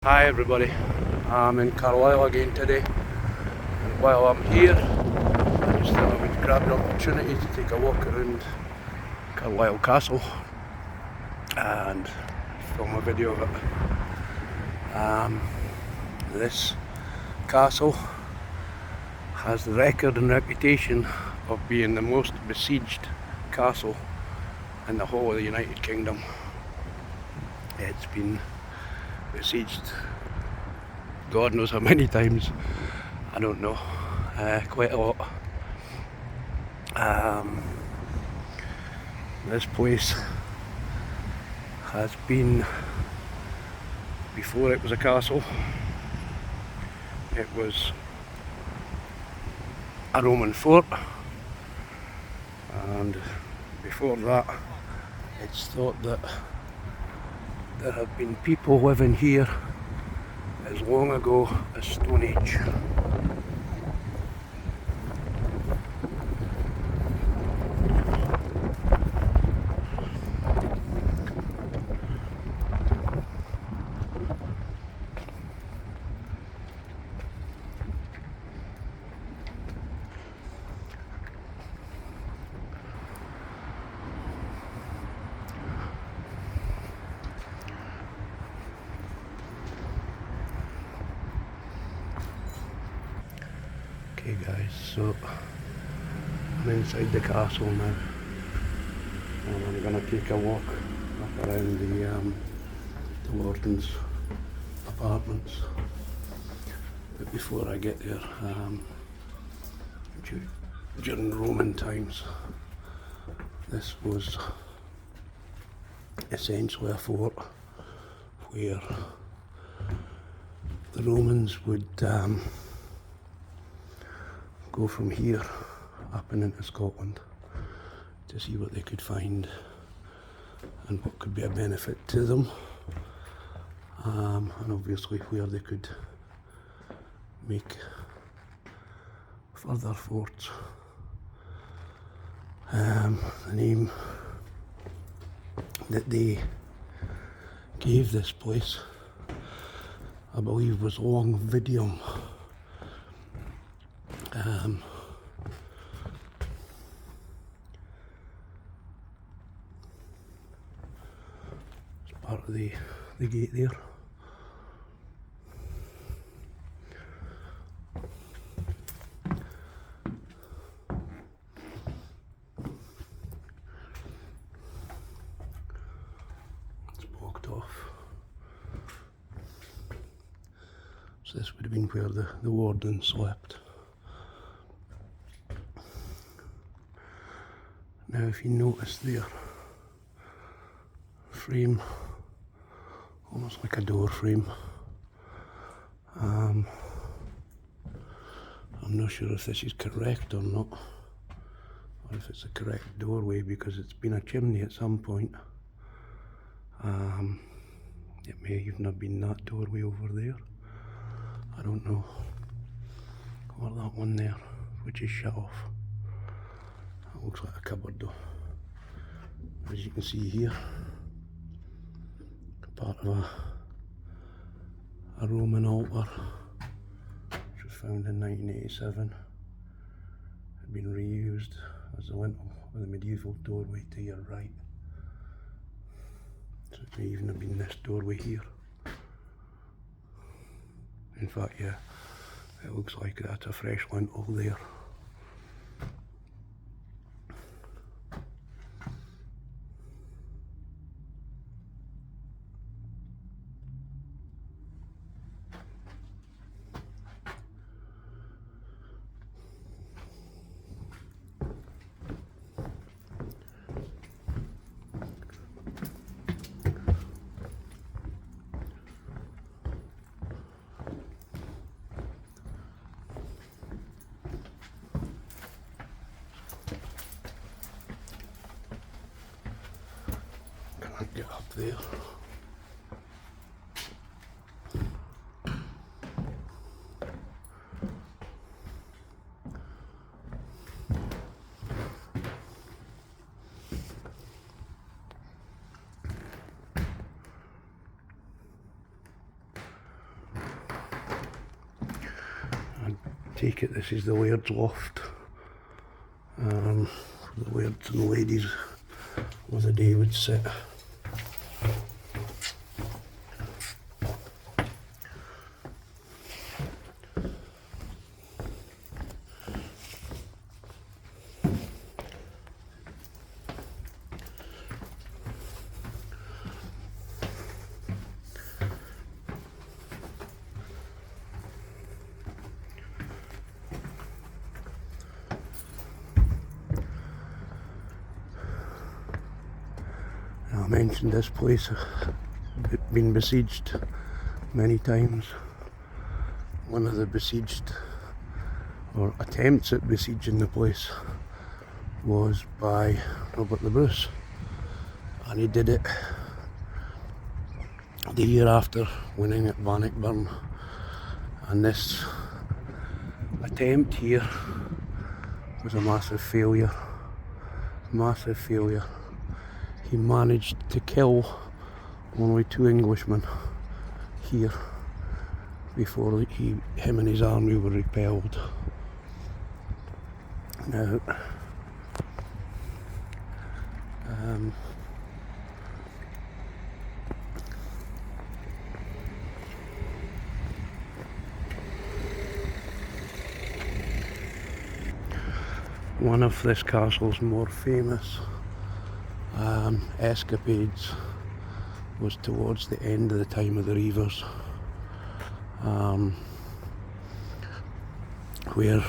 Hi everybody, I'm in Carlisle again today, and while I'm here I just thought I would grab an opportunity to take a walk around Carlisle Castle and film a video of it. This castle has the record and reputation of being the most besieged castle in the whole of the United Kingdom. It's been besieged God knows how many times, I don't know, quite a lot. This place has been, before it was a castle, it was a Roman fort, and before that it's thought that there have been people living here as long ago as Stone Age. Okay guys, so I'm inside the castle now, and I'm going to take a walk up around the warden's apartments. But before I get there, during Roman times, this was essentially a fort where the Romans would go from here up and into Scotland to see what they could find and what could be a benefit to them, and obviously where they could make further forts. The name that they gave this place, I believe, was Longvidium. It's part of the gate there. It's blocked off. So this would have been where the warden slept. Now if you notice there, frame, almost like a door frame. I'm not sure if this is correct or not, or if it's a correct doorway, because it's been a chimney at some point. It may even have been that doorway over there, I don't know, or that one there, which is shut off. That looks like a cupboard though. As you can see here, part of a Roman altar, which was found in 1987, had been reused as the lintel of the medieval doorway to your right. So it may even have been this doorway here. In fact, yeah, it looks like that's a fresh lintel there. Can't get up there. take it this is the Laird's loft. The lairds and ladies of the day would sit. I mentioned this place had been besieged many times. One of the besieged, or attempts at besieging the place, was by Robert the Bruce, and he did it the year after winning at Bannockburn. And this attempt here was a massive failure. Massive failure. He managed to kill only 2 Englishmen here before him and his army were repelled. Now, one of this castle's more famous escapades was towards the end of the time of the Reivers, where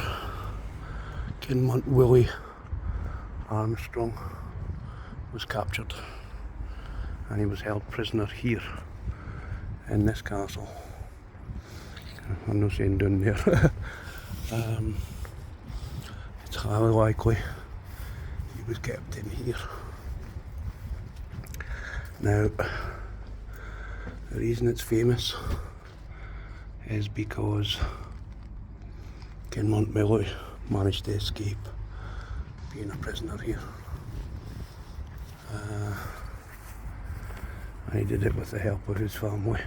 Kinmont Willie Armstrong was captured, and he was held prisoner here in this castle. I'm not saying down there. It's highly likely he was kept in here. Now, the reason it's famous is because Kinmont Willie managed to escape being a prisoner here. And he did it with the help of his family.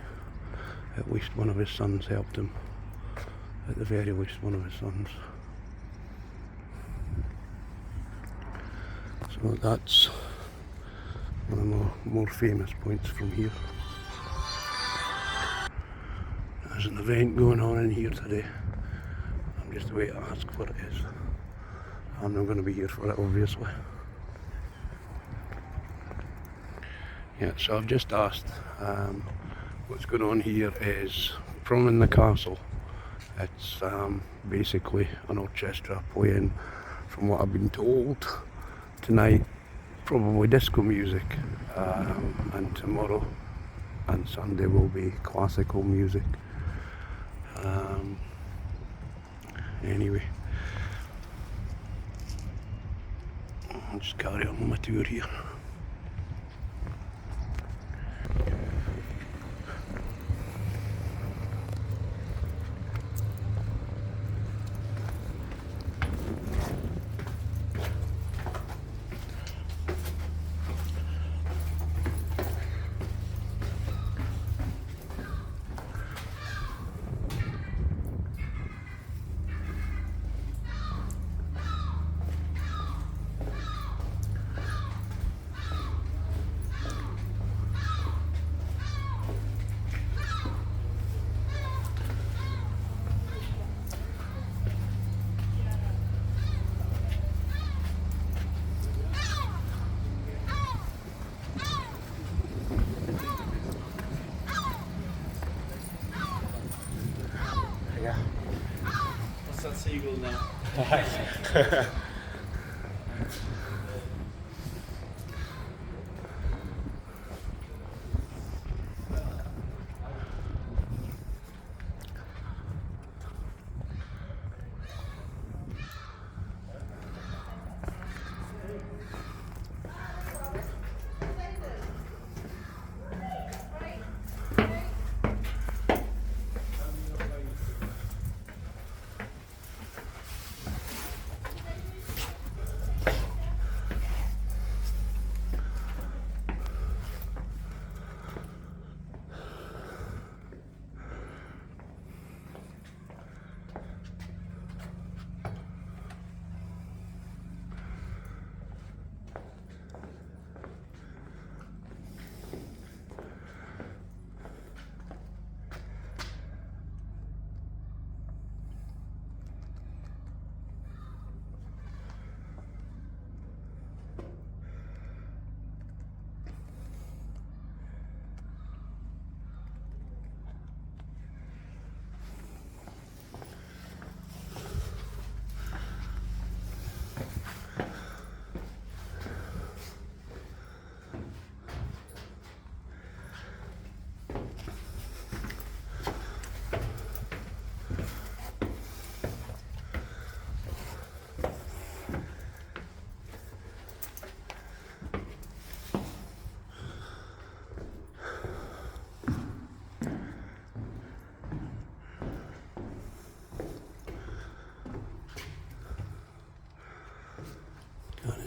At least one of his sons helped him. At the very least, one of his sons. So that's one of the more famous points from here. There's an event going on in here today. I'm just away to ask what it is. I'm not going to be here for it, obviously. Yeah, so I've just asked. What's going on here is from in the castle. It's basically an orchestra playing, from what I've been told, tonight probably disco music, and tomorrow and Sunday will be classical music. Anyway, I'll just carry on with my tour here. Yeah. What's that seagull now?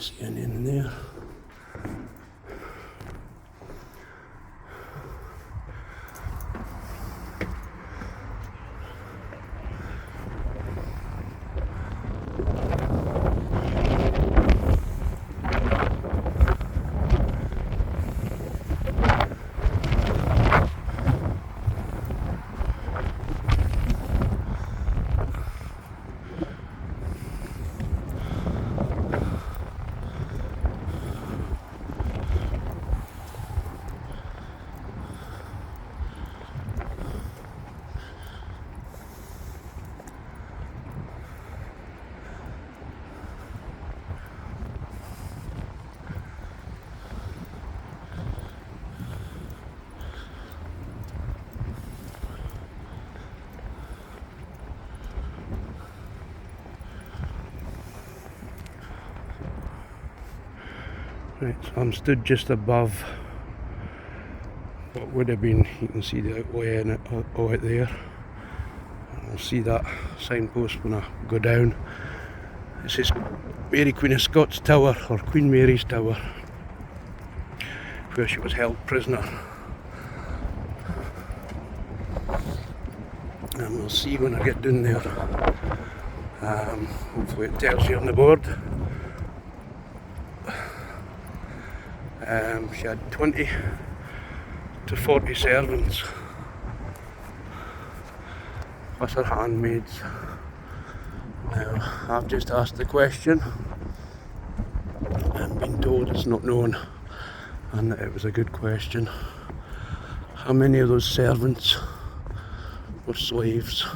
see anything in there. Right, so I'm stood just above what would have been, you can see the outlay in it out there. I'll see that signpost when I go down. It says Mary Queen of Scots Tower, or Queen Mary's Tower, where she was held prisoner. And we'll see when I get down there. Hopefully it tells you on the board. She had 20 to 40 servants, plus her handmaids. Now, I've just asked the question and been told it's not known, and that it was a good question. How many of those servants were slaves?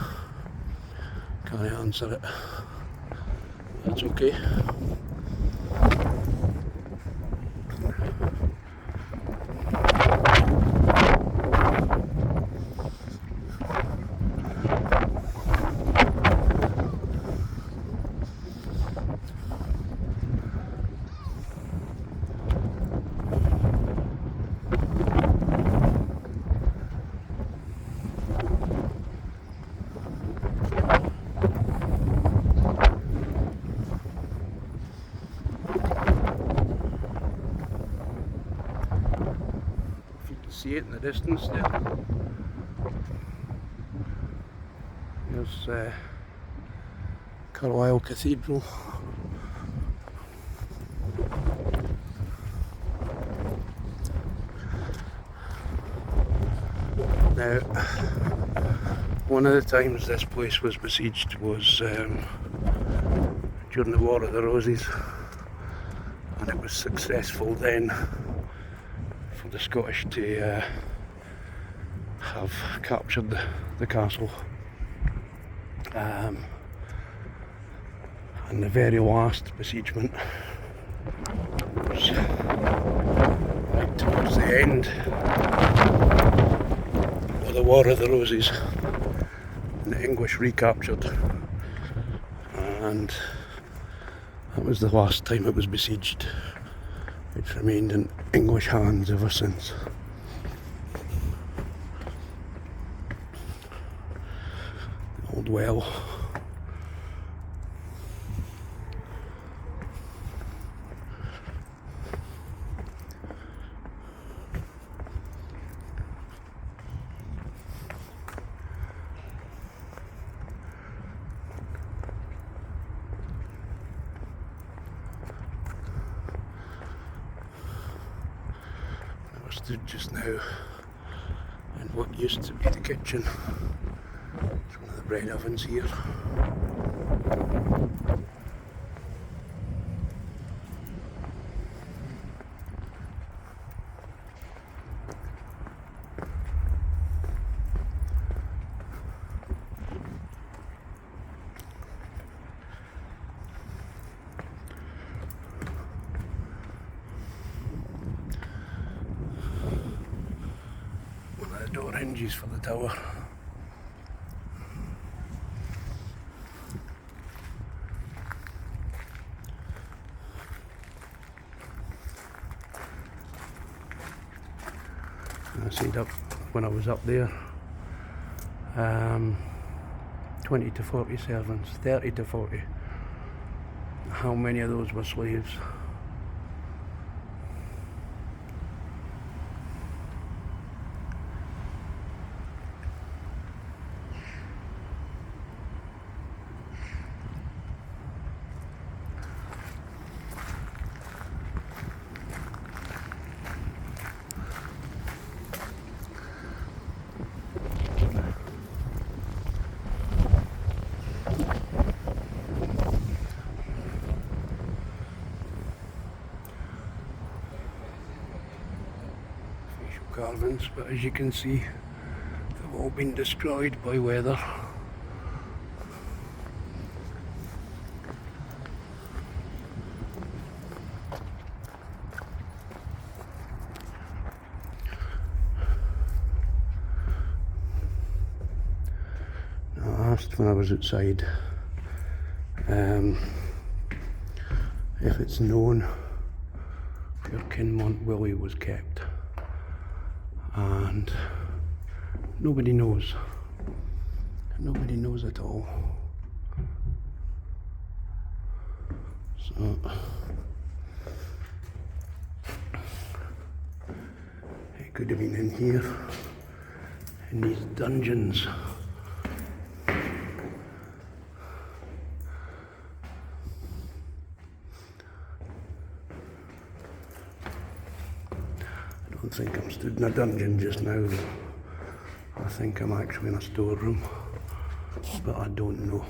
Can't answer it. That's okay. See it in the distance there. There's Carlisle Cathedral. Now, one of the times this place was besieged was during the War of the Roses, and it was successful then for the Scottish to have captured the castle. And the very last besiegement was right towards the end of the War of the Roses, and the English recaptured, and that was the last time it was besieged. It's remained in English hands ever since. The old well. Stood just now in what used to be the kitchen. It's one of the bread ovens here. Door hinges for the tower. I said up when I was up there, 20 to 40 servants, 30 to 40. How many of those were slaves? carvings, but as you can see, they've all been destroyed by weather. I asked when I was outside if it's known where Kinmont Willie was kept, and nobody knows. Nobody knows at all. So it could have been in here, in these dungeons. I don't think I'm stood in a dungeon just now. I think I'm actually in a storeroom, but I don't know.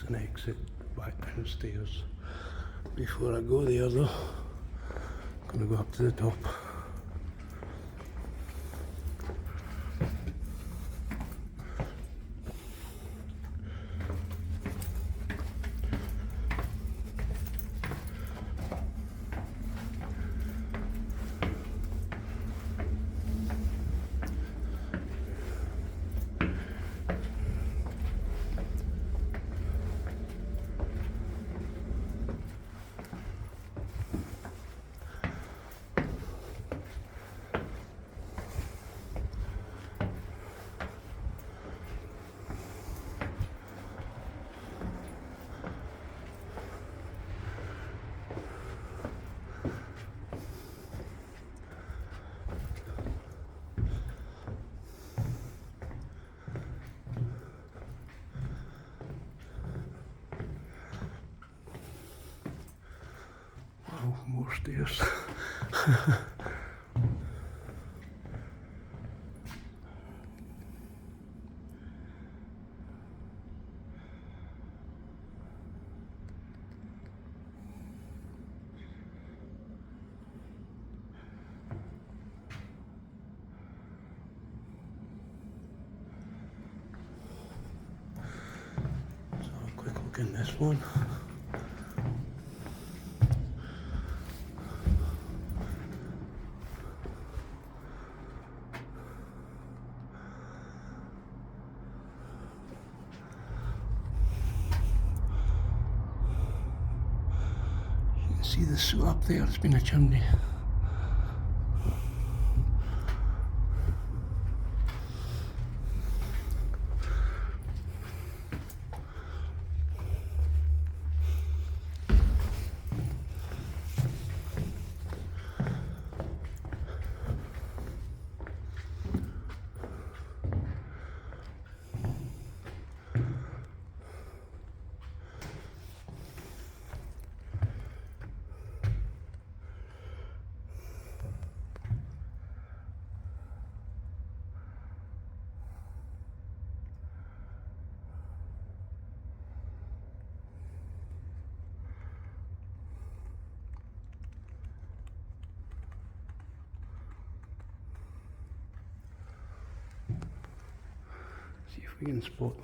An exit back downstairs. Before I go there though, I'm going to go up to the top. Wow, more stairs. So a quick look in this one. See the soot up there, it's been a chimney. if we can spot.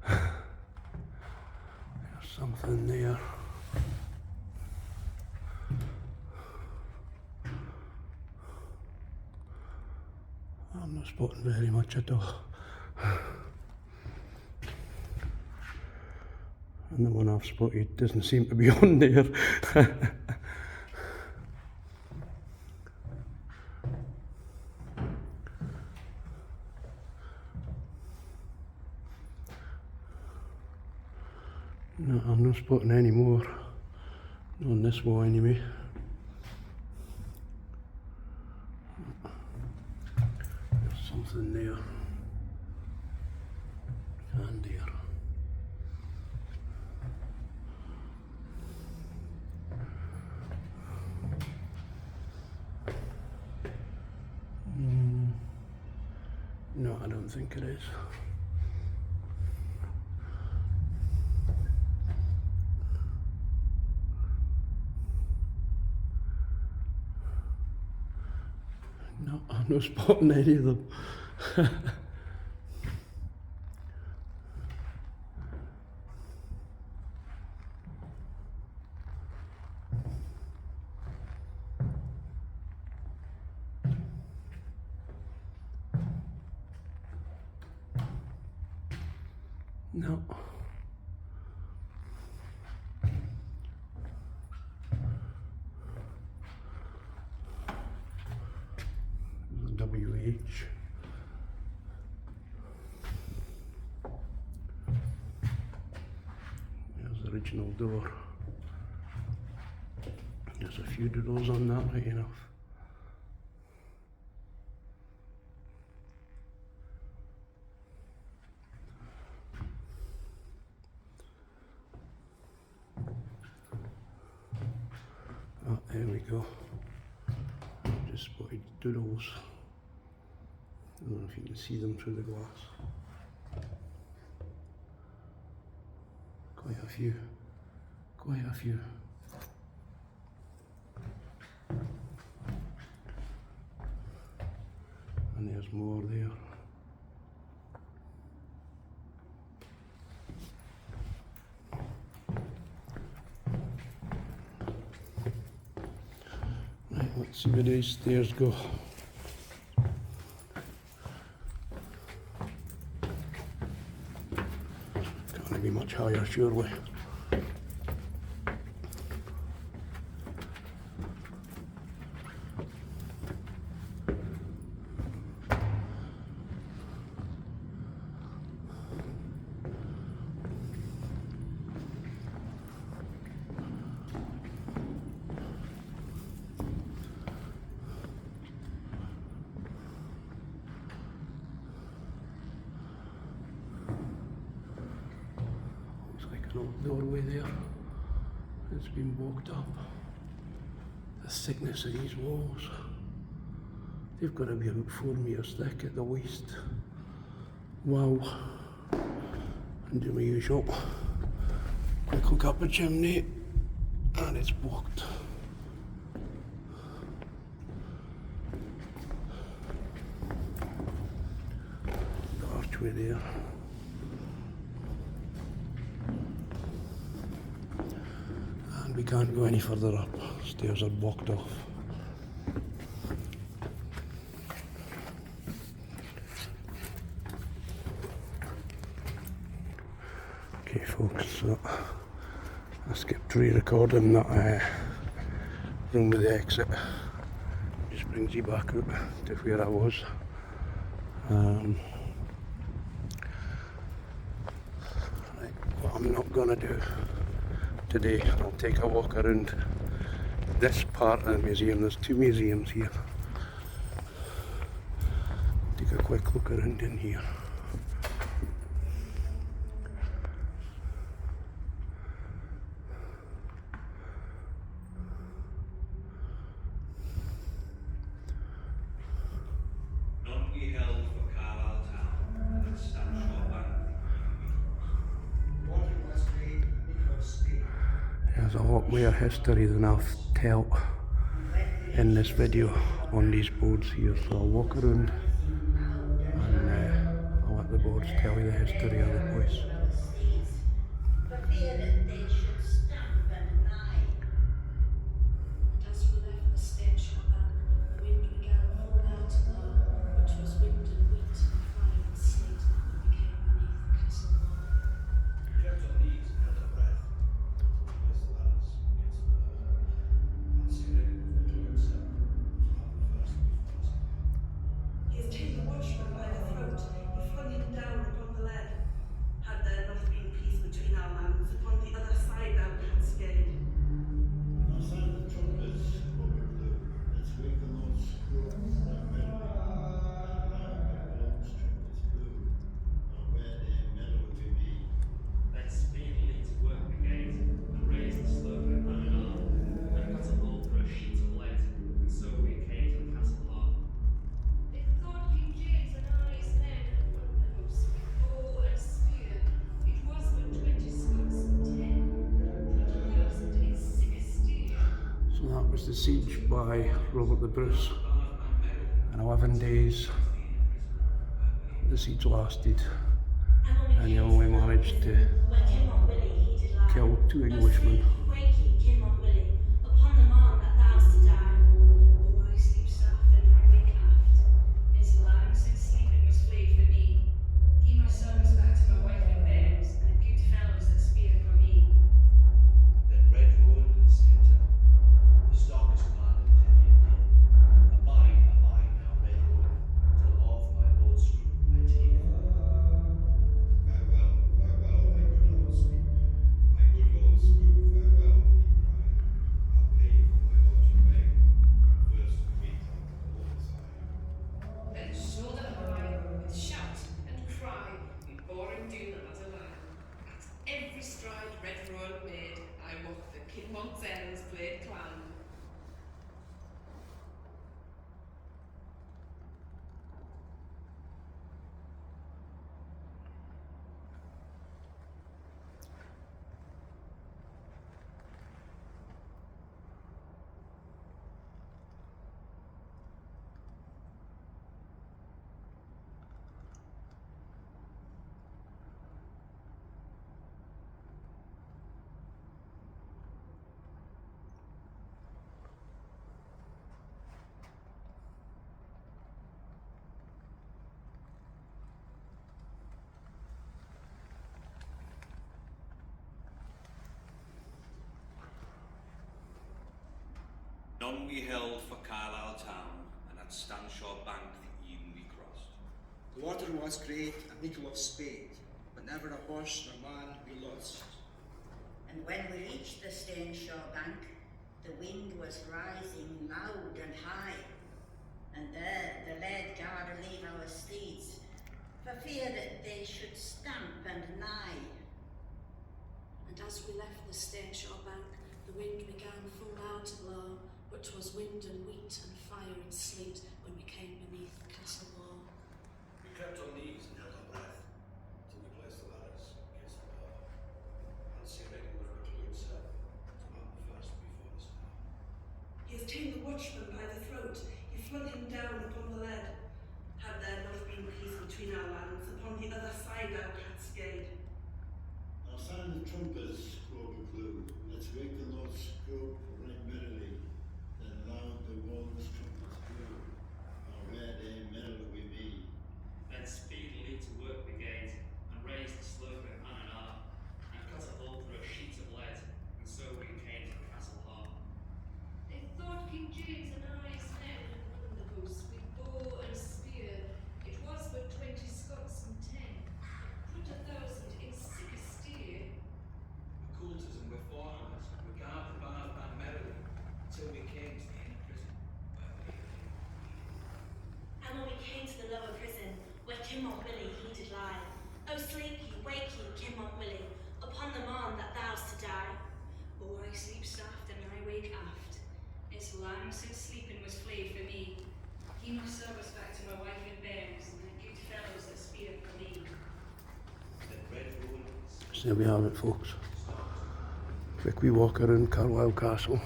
There's something there. I'm not spotting very much at all. And the one I've spotted doesn't seem to be on there. No, I'm not spotting any more. Not on this wall anyway. There's something there. And there. No, I don't think it is. No, I'm not spotting any of them. No. WH. There's the original door. There's a few doors on that, right enough. Oh, there we go. Just spotted doodles. I don't know if you can see them through the glass. Quite a few. Quite a few. And there's more there. Right, let's see where these stairs go. Can't be much higher, surely. An old doorway there. It's been blocked up. The thickness of these walls. They've got to be about 4 metres thick at the waist. Wow. And do my usual. Quick look up a chimney. And it's blocked. The archway there. We can't go any further up. Stairs are blocked off. Okay folks, so I skipped re-recording that room with the exit. Just brings you back out to where I was. Right, what I'm not gonna do today, I'll take a walk around this part of the museum. There's 2 museums here. Take a quick look around in here. Not be held for Carlisle town, and stand short bank. There's a lot more history than I've told in this video on these boards here, so I'll walk around afterwards tell you the history of the place. For fear that they should stamp and nigh. And as we left the Staneshore bank, the wind began full loud to blow, which was wind and wheat and fire and sleet when we came beneath the castle wall. We kept our knees and held our breath till we placed the ladders against the fancy ring of the cloak cell to have the first before us. He has taken the watchman by the throat, he flung him down upon the lead. Had there not been peace between our lands, upon the other side thou hadst stayed. Now sound the trumpets, Robert Blue. Let's wake the Lord's scroll right merrily. And now the Lord's trumpets blew. Now where their melody be. Then speedily to work the gate, and raised the slope of man and arm, and cut a hole for a sheet of lead, and so we came to the castle hall. They thought King James and I's men had won the house with bow and spear. It was but 20 Scots and 10,000 in Sigistea. So that was the siege by Robert the Bruce. In 11 days the siege lasted, and he only managed to When Kim on Willie he did lie. kill 2 Englishmen. Wakey, Kim on Willie, upon the morn that thou's to die. Oh, I sleep soft and I wake aft. It's long since sleeping was flayed for me. Give my sons back to my wife and bairns, and the good fellows that spear for me. Then Red Rowan and Skelton, the starkest man in Indian day. Abide now, Red Rowan, till off my lord's screw I take thee. Farewell, farewell, my good Lord Scroope. My good Lord Scroope, farewell, he cried. I'll pay for my lodging beg, and first meet on the other side. Then shoulder high, with shout and cry, we bore him down the ladder line. At every stride Red Rowan made, I mocked the King Montzel's blade clan. None we held for Carlisle town, and at Stanshore bank the even we crossed. The water was great and little of spade, but never a horse nor man we lost. And when we reached the Staneshore bank, the wind was rising loud and high. And there the lead guard leave our steeds, for fear that they should stamp and nigh. And as we left the Staneshore bank, the wind began full loud to blow, which was wind and wheat and fire and sleet when we came beneath the castle wall. We crept on knees and held our breath till we placed the ladders against the fancy ring of the cloak cell to have the first before us now. He has taken the watchman by the throat, he flung him down upon the lead. Had there not been peace between our lands, upon the other side thou hadst stayed. Now sound the trumpets, Robert Blue. Let's wake the Lord's scroll right merrily. Then loud the Lord's trumpets blew. Now where their melody be. Then speedily to work the gate, and raised the slope of man and arm, and cut a hole for a sheet of lead, and so we came to the castle hall. They thought King James and I's men had won the house with bow and spear. It was but 20 Scots and 10,000 in Sigistea. The coulters and we're foreigners, we guard the bars by merrily, till we came to the inner prison, where we lay. And when we came to the lower prison, where Kim on Willie he did lie. Oh sleep ye, wake ye, Kim on Willie, upon the morn that thou's to die. Oh, I sleep soft and I wake aft. It's long since sleeping was flayed for me. Give my service back to my wife and bairns, and the good fellows that spear for me. Then Red Rowan So there we have it, folks. Quick wee walk around Carlisle Castle.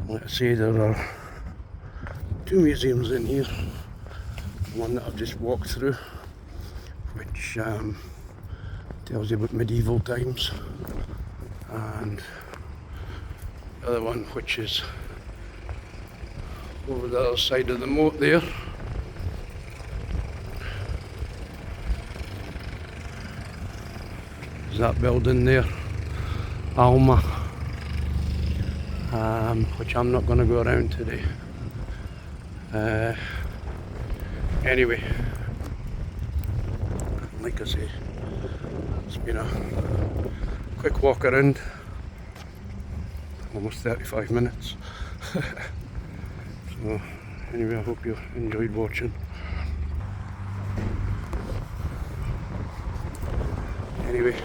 Like I say, there are 2 museums in here. One that I've just walked through, which tells you about medieval times, and the other one which is over the other side of the moat there. There's that building there, Alma, which I'm not going to go around today. Anyway, like I say, it's been a quick walk around, almost 35 minutes. So anyway, I hope you enjoyed watching. Anyway,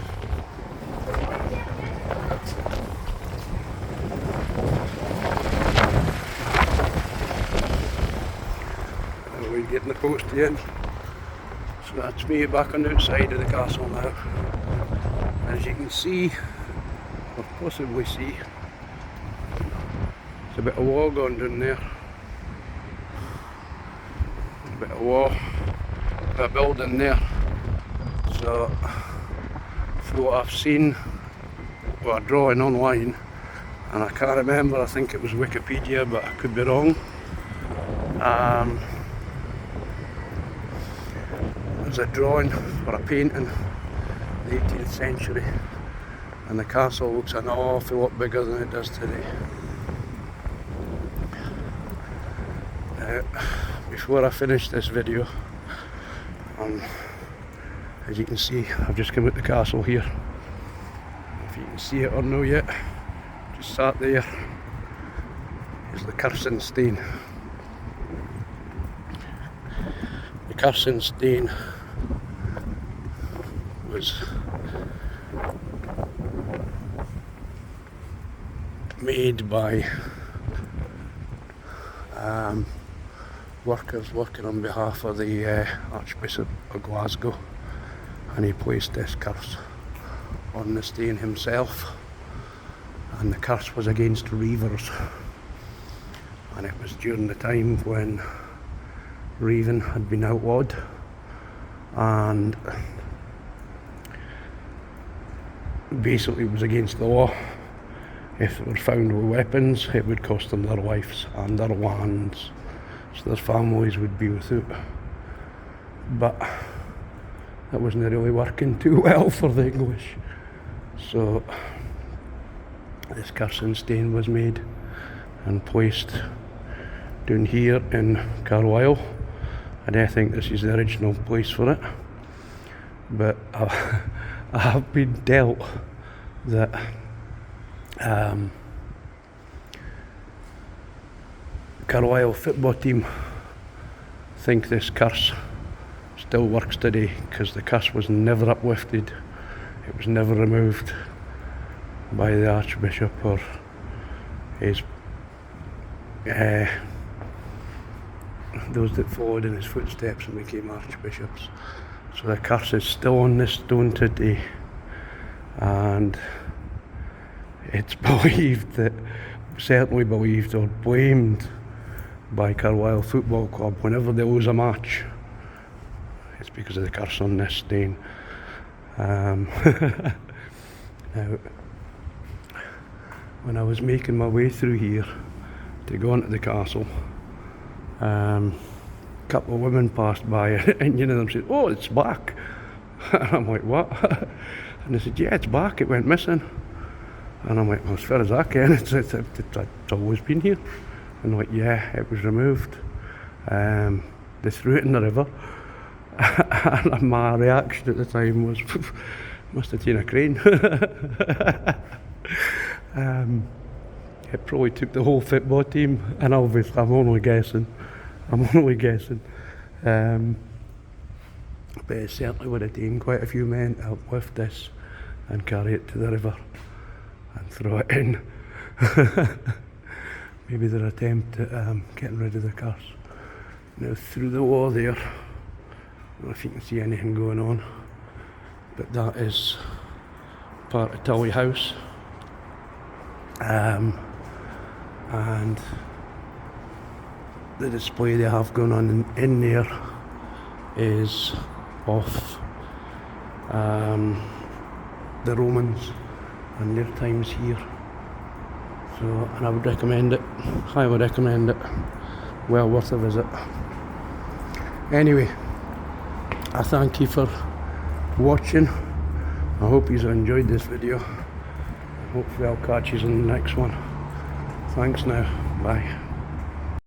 we're getting the post in. So that's me back on the outside of the castle now. As you can see, or possibly see, there's a bit of wall going down there. A bit of wall, a building there. So, from what I've seen, or a drawing online, and I can't remember, I think it was Wikipedia, but I could be wrong. There's a drawing or a painting in the 18th century, and the castle looks an awful lot bigger than it does today. Before I finish this video, as you can see, I've just come out the castle here. If you can see it or no yet, just sat there is the Carson Stain. The Carson Stain was made by workers working on behalf of the Archbishop of Glasgow, and he placed this curse on the stain himself, and the curse was against reavers, and it was during the time when reaving had been outlawed, and basically it was against the law. If they were found with weapons, it would cost them their lives and their lands, so their families would be without. But that wasn't really working too well for the English, so this Carson Stain was made and placed down here in Carlisle, and I think this is the original place for it. But I have been dealt that Carlisle football team think this curse still works today, because the curse was never uplifted, it was never removed by the Archbishop or his those that followed in his footsteps and became archbishops. So the curse is still on this stone today, and it's believed that, certainly believed or blamed by Carlisle Football Club whenever they lose a match. It's because of the curse on this stain. Now, when I was making my way through here to go into the castle, a couple of women passed by, and one of them said, "Oh, it's back." And I'm like, "What?" And they said, "Yeah, it's back, it went missing." And I'm like, "Well, as far as I can, it's always been here." And they're like, "Yeah, it was removed. They threw it in the river." And my reaction at the time was, must have taken a crane. It probably took the whole football team, and obviously I'm only guessing. But it certainly would have taken quite a few men to uplift this and carry it to the river and throw it in. Maybe their attempt at getting rid of the curse. Now through the wall there, I don't know if you can see anything going on, but that is part of Tully House. And the display they have going on in there is of the Romans and their times here. So, and I would recommend it, highly recommend it, well worth a visit. Anyway, I thank you for watching. I hope you enjoyed this video. Hopefully I'll catch you in the next one. Thanks now, bye.